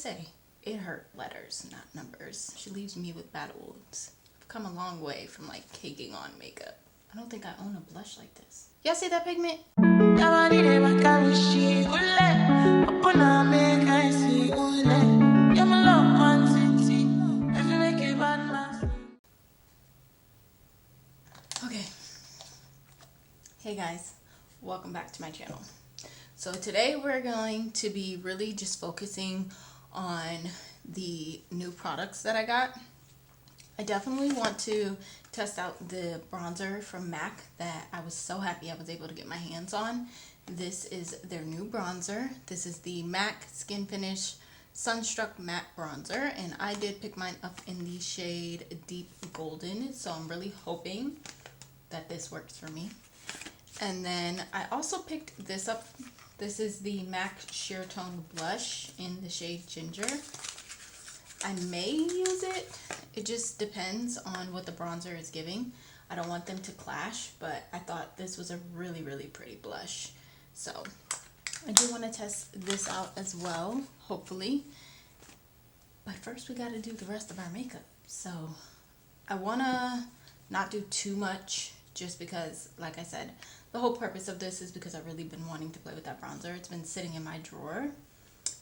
say, it hurt letters, not numbers. She leaves me with bad wounds. I've come a long way from like caking on makeup. I don't think I own a blush like this. Y'all see that pigment? Okay. Hey guys, welcome back to my channel. So today we're going to be really just focusing on the new products that I got. I definitely want to test out the bronzer from MAC that I was so happy I was able to get my hands on. This is their new bronzer. This is the MAC Skin Finish Suntruck Matte Bronzer, and I did pick mine up in the shade Deep Golden, so I'm really hoping that this works for me. And then I also picked this up. This is the MAC Sheertone Blush in the shade Ginger. I may use it. It just depends on what the bronzer is giving. I don't want them to clash, but I thought this was a really, really pretty blush. So I do want to test this out as well, hopefully. But first we got to do the rest of our makeup. So I want to not do too much just because, like I said, the whole purpose of this is because I've really been wanting to play with that bronzer. It's been sitting in my drawer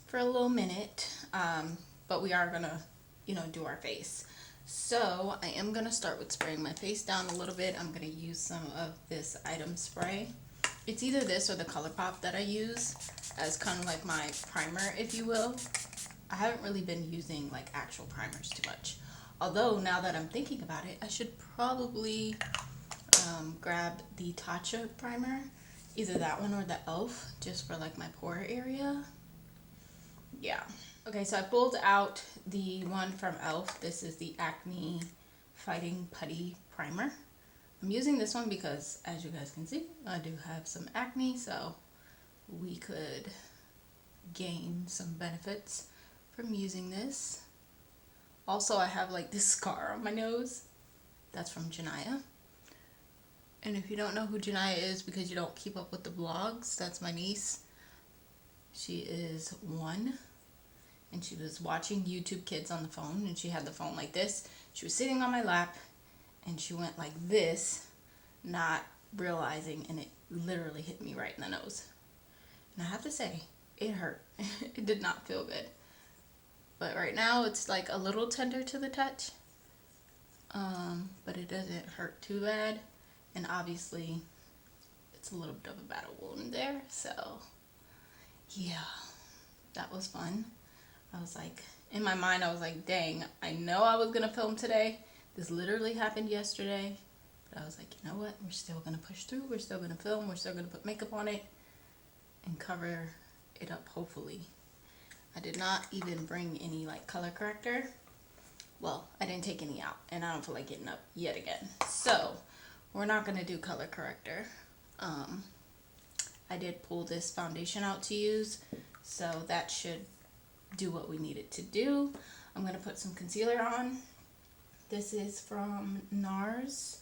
for a little minute. But we are gonna, do our face. So I am gonna start with spraying my face down a little bit. I'm gonna use some of this item spray. It's either this or the ColourPop that I use as kind of like my primer, if you will. I haven't really been using like actual primers too much. Although now that I'm thinking about it, I should probably grab the Tatcha primer, either that one or the e.l.f. just for like my pore area. Yeah. Okay, so I pulled out the one from e.l.f. This is the Acne Fighting Putty Primer. I'm using this one because, as you guys can see, I do have some acne, so we could gain some benefits from using this. Also, I have like this scar on my nose. That's from Janay. And if you don't know who Janay is because you don't keep up with the vlogs, that's my niece. She is 1. And she was watching YouTube Kids on the phone, and she had the phone like this. She was sitting on my lap, and she went like this, not realizing, and it literally hit me right in the nose. And I have to say, it hurt. It did not feel good. But right now, it's like a little tender to the touch. But it doesn't hurt too bad. And obviously, it's a little bit of a battle wound there. So, yeah, that was fun. I was like, in my mind, I was like, dang, I know I was going to film today. This literally happened yesterday. But I was like, you know what? We're still going to push through. We're still going to film. We're still going to put makeup on it and cover it up, hopefully. I did not even bring any, like, color corrector. Well, I didn't take any out. And I don't feel like getting up yet again. So, we're not going to do color corrector. I did pull this foundation out to use. So, that should do what we need it to do. I'm going to put some concealer on. This is from NARS.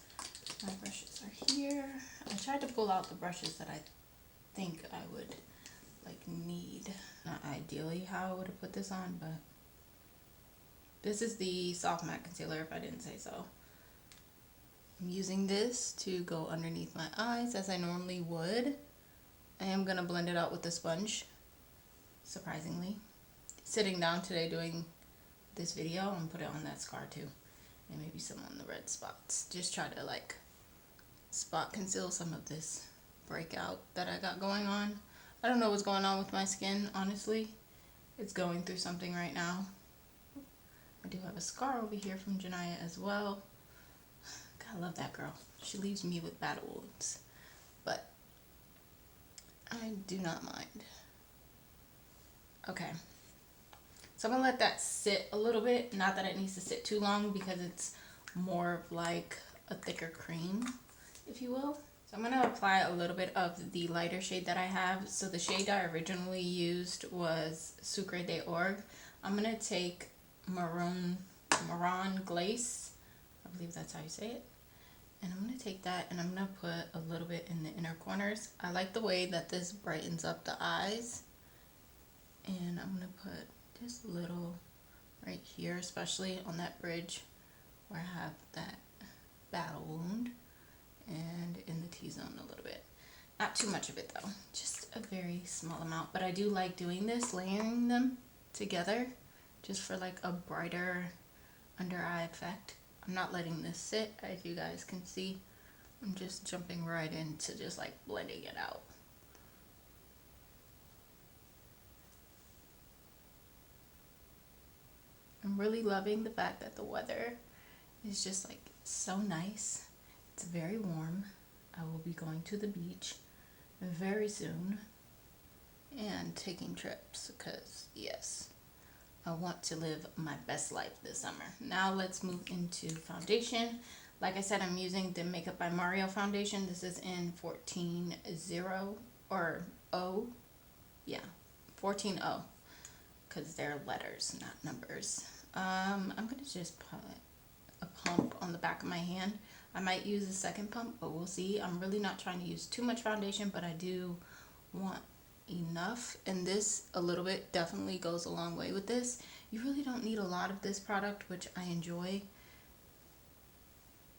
My brushes are here. I tried to pull out the brushes that I think I would like need. Not ideally how I would have put this on, but this is the soft matte concealer if I didn't say so. I'm using this to go underneath my eyes as I normally would. I am going to blend it out with the sponge, surprisingly. Sitting down today doing this video and put it on that scar too, and maybe some on the red spots. Just try to like spot conceal some of this breakout that I got going on. I don't know what's going on with my skin, honestly. It's going through something right now. I do have a scar over here from Janay as well. God, I love that girl. She leaves me with bad wounds, but I do not mind. Okay. So I'm going to let that sit a little bit. Not that it needs to sit too long because it's more of like a thicker cream, if you will. So I'm going to apply a little bit of the lighter shade that I have. So the shade I originally used was Sucre de Orge. I'm going to take Marron Glace. I believe that's how you say it. And I'm going to take that and I'm going to put a little bit in the inner corners. I like the way that this brightens up the eyes. And I'm going to put just a little right here, especially on that bridge where I have that battle wound, and in the T-zone a little bit. Not too much of it though, just a very small amount. But I do like doing this, layering them together just for like a brighter under eye effect. I'm not letting this sit, as you guys can see. I'm just jumping right into just like blending it out. I'm really loving the fact that the weather is just like so nice. It's very warm. I will be going to the beach very soon and taking trips because yes, I want to live my best life this summer. Now let's move into foundation. Like I said, I'm using the Makeup by Mario foundation. This is in 14-0 or O. Yeah, 14-0 because they're letters, not numbers. I'm gonna just put a pump on the back of my hand. I might use a second pump, but we'll see. I'm really not trying to use too much foundation, but I do want enough, and this a little bit definitely goes a long way with this. You really don't need a lot of this product, which I enjoy.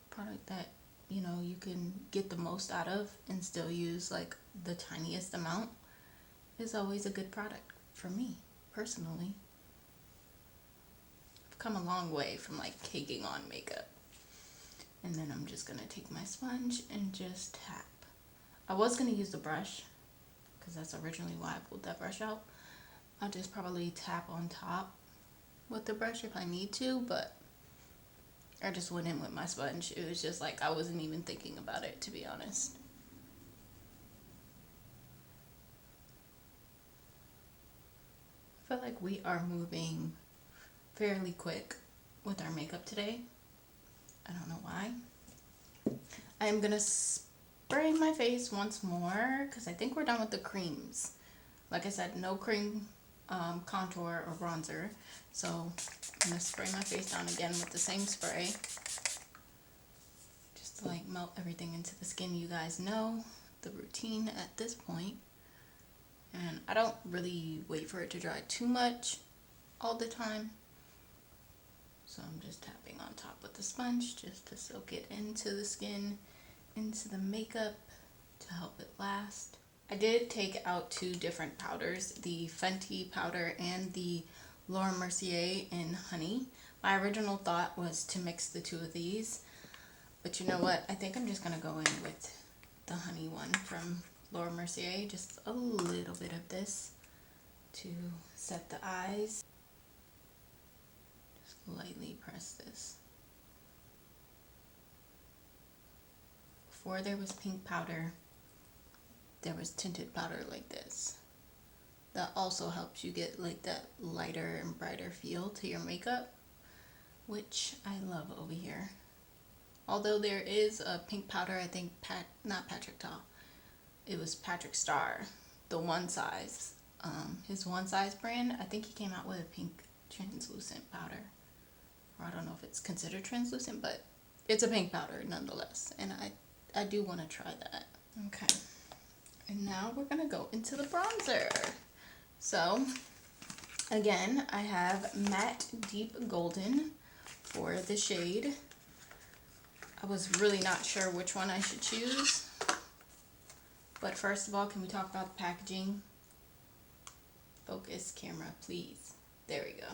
Product that, you know, you can get the most out of and still use like the tiniest amount is always a good product for me personally. I've come a long way from like caking on makeup. And then I'm just gonna take my sponge and just tap. I was gonna use the brush because that's originally why I pulled that brush out. I'll just probably tap on top with the brush if I need to, but I just went in with my sponge. It was just like I wasn't even thinking about it, to be honest. I feel like we are moving fairly quick with our makeup today. I don't know why. I am gonna spray my face once more because I think we're done with the creams. Like I said, no cream contour or bronzer. So I'm gonna spray my face down again with the same spray. Just to like melt everything into the skin. You guys know the routine at this point. And I don't really wait for it to dry too much all the time. So I'm just tapping on top with the sponge just to soak it into the skin, into the makeup to help it last. I did take out two different powders, the Fenty powder and the Laura Mercier in Honey. My original thought was to mix the two of these, but you know what? I think I'm just going to go in with the Honey one from Laura Mercier. Just a little bit of this to set the eyes. Lightly press this. Before there was pink powder, there was tinted powder like this. That also helps you get like that lighter and brighter feel to your makeup, which I love over here. Although there is a pink powder, I think not Patrick Ta, it was Patrick Star, the One Size, his One Size brand. I think he came out with a pink translucent powder. I don't know if it's considered translucent, but it's a pink powder nonetheless, and I do want to try that. Okay, and now we're gonna go into the bronzer. So again, I have Matte Deep Golden for the shade. I was really not sure which one I should choose, but first of all, can we talk about the packaging? Focus camera, please. There we go.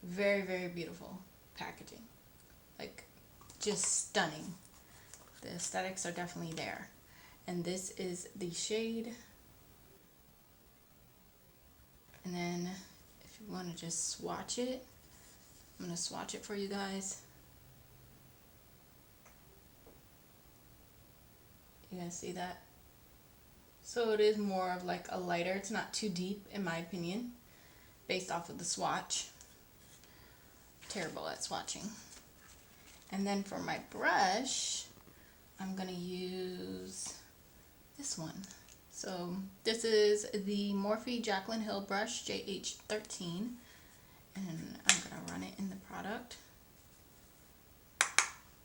Very, very beautiful packaging, like just stunning. The aesthetics are definitely there, and this is the shade. And then if you want to just swatch it, I'm going to swatch it for you guys. You guys see that? So it is more of like a lighter, it's not too deep in my opinion, based off of the swatch. Terrible at swatching. And then for my brush, I'm gonna use this one. So this is the Morphe Jaclyn Hill brush, JH13, and I'm gonna run it in the product.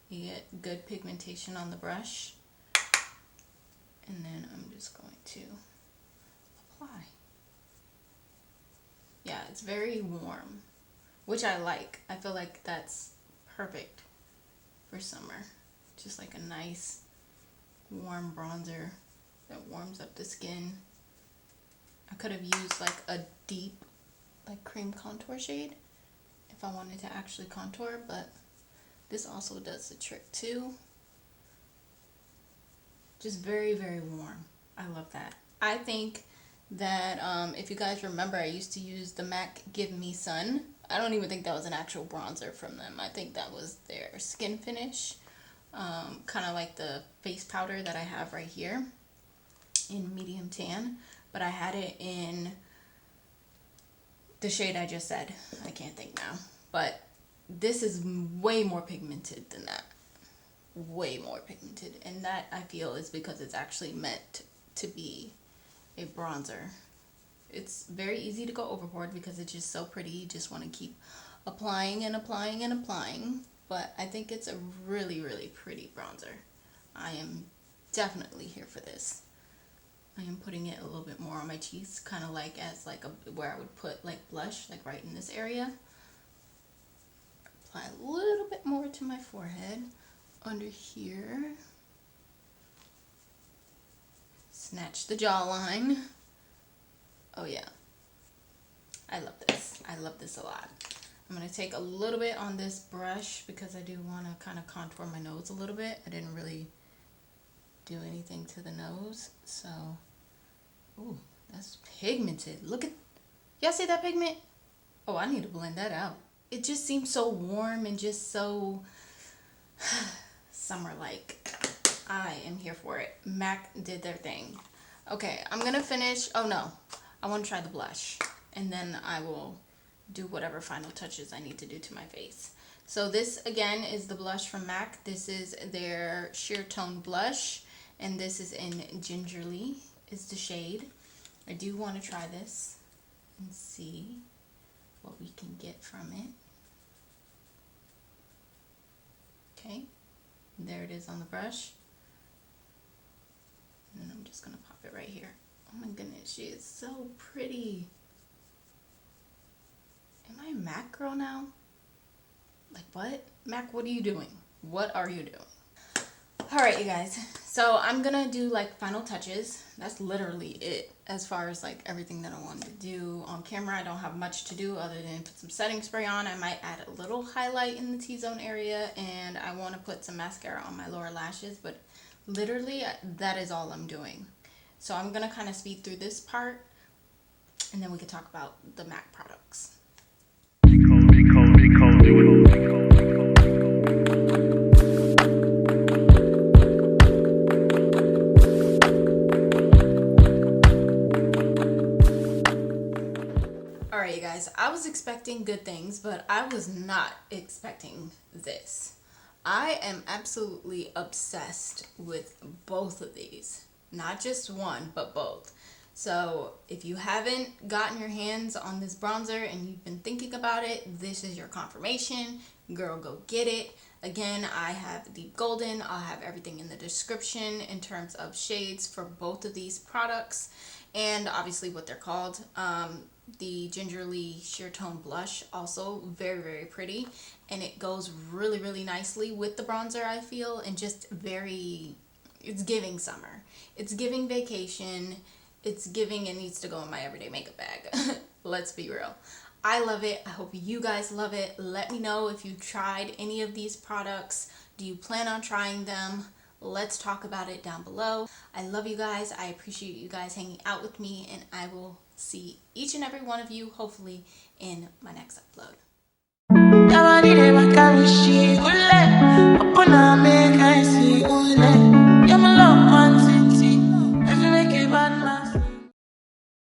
You get good pigmentation on the brush, and then I'm just going to apply. Yeah, it's very warm, which I like. I feel like that's perfect for summer. Just like a nice warm bronzer that warms up the skin. I could have used like a deep like cream contour shade if I wanted to actually contour, but this also does the trick too. Just very, very warm. I love that. I think that if you guys remember, I used to use the MAC Give Me Sun. I don't even think that was an actual bronzer from them. I think that was their skin finish. Kind of like the face powder that I have right here in medium tan, but I had it in the shade I just said. I can't think now, but this is way more pigmented than that. Way more pigmented, and that I feel is because it's actually meant to be a bronzer. It's very easy to go overboard because it's just so pretty. You just want to keep applying and applying and applying, but I think it's a really, really pretty bronzer. I am definitely here for this. I am putting it a little bit more on my cheeks, kind of like as like where I would put like blush, like right in this area. Apply a little bit more to my forehead, under here. Snatch the jawline. Oh yeah, I love this. I love this a lot. I'm going to take a little bit on this brush because I do want to kind of contour my nose a little bit. I didn't really do anything to the nose, so ooh, that's pigmented. Look at, y'all see that pigment? Oh, I need to blend that out. It just seems so warm and just so summer-like. I am here for it. MAC did their thing. Okay, I'm gonna finish. Oh no, I want to try the blush, and then I will do whatever final touches I need to do to my face. So this again is the blush from MAC. This is their Sheertone Blush, and this is in Gingerly is the shade. I do want to try this and see what we can get from it. Okay, there it is on the brush. And then I'm just going to pop it right here. Oh my goodness, she is so pretty. Am I a MAC girl now? Like what? MAC, what are you doing? What are you doing? Alright, you guys. So I'm going to do like final touches. That's literally it as far as like everything that I wanted to do on camera. I don't have much to do other than put some setting spray on. I might add a little highlight in the T-zone area, and I want to put some mascara on my lower lashes, but literally that is all I'm doing. So I'm going to kind of speed through this part, and then we can talk about the MAC products. Alright, you guys, I was expecting good things, but I was not expecting this. I am absolutely obsessed with both of these. Not just one, but both. So if you haven't gotten your hands on this bronzer and you've been thinking about it, this is your confirmation. Girl, go get it. Again, I have Deep Golden. I'll have everything in the description in terms of shades for both of these products and obviously what they're called. The Gingerly Sheertone Blush, also very, very pretty, and it goes really, really nicely with the bronzer, I feel, and just very, it's giving summer. It's giving vacation. It's giving it needs to go in my everyday makeup bag. Let's be real. I love it. I hope you guys love it. Let me know if you've tried any of these products. Do you plan on trying them? Let's talk about it down below. I love you guys. I appreciate you guys hanging out with me, and I will see each and every one of you hopefully in my next upload.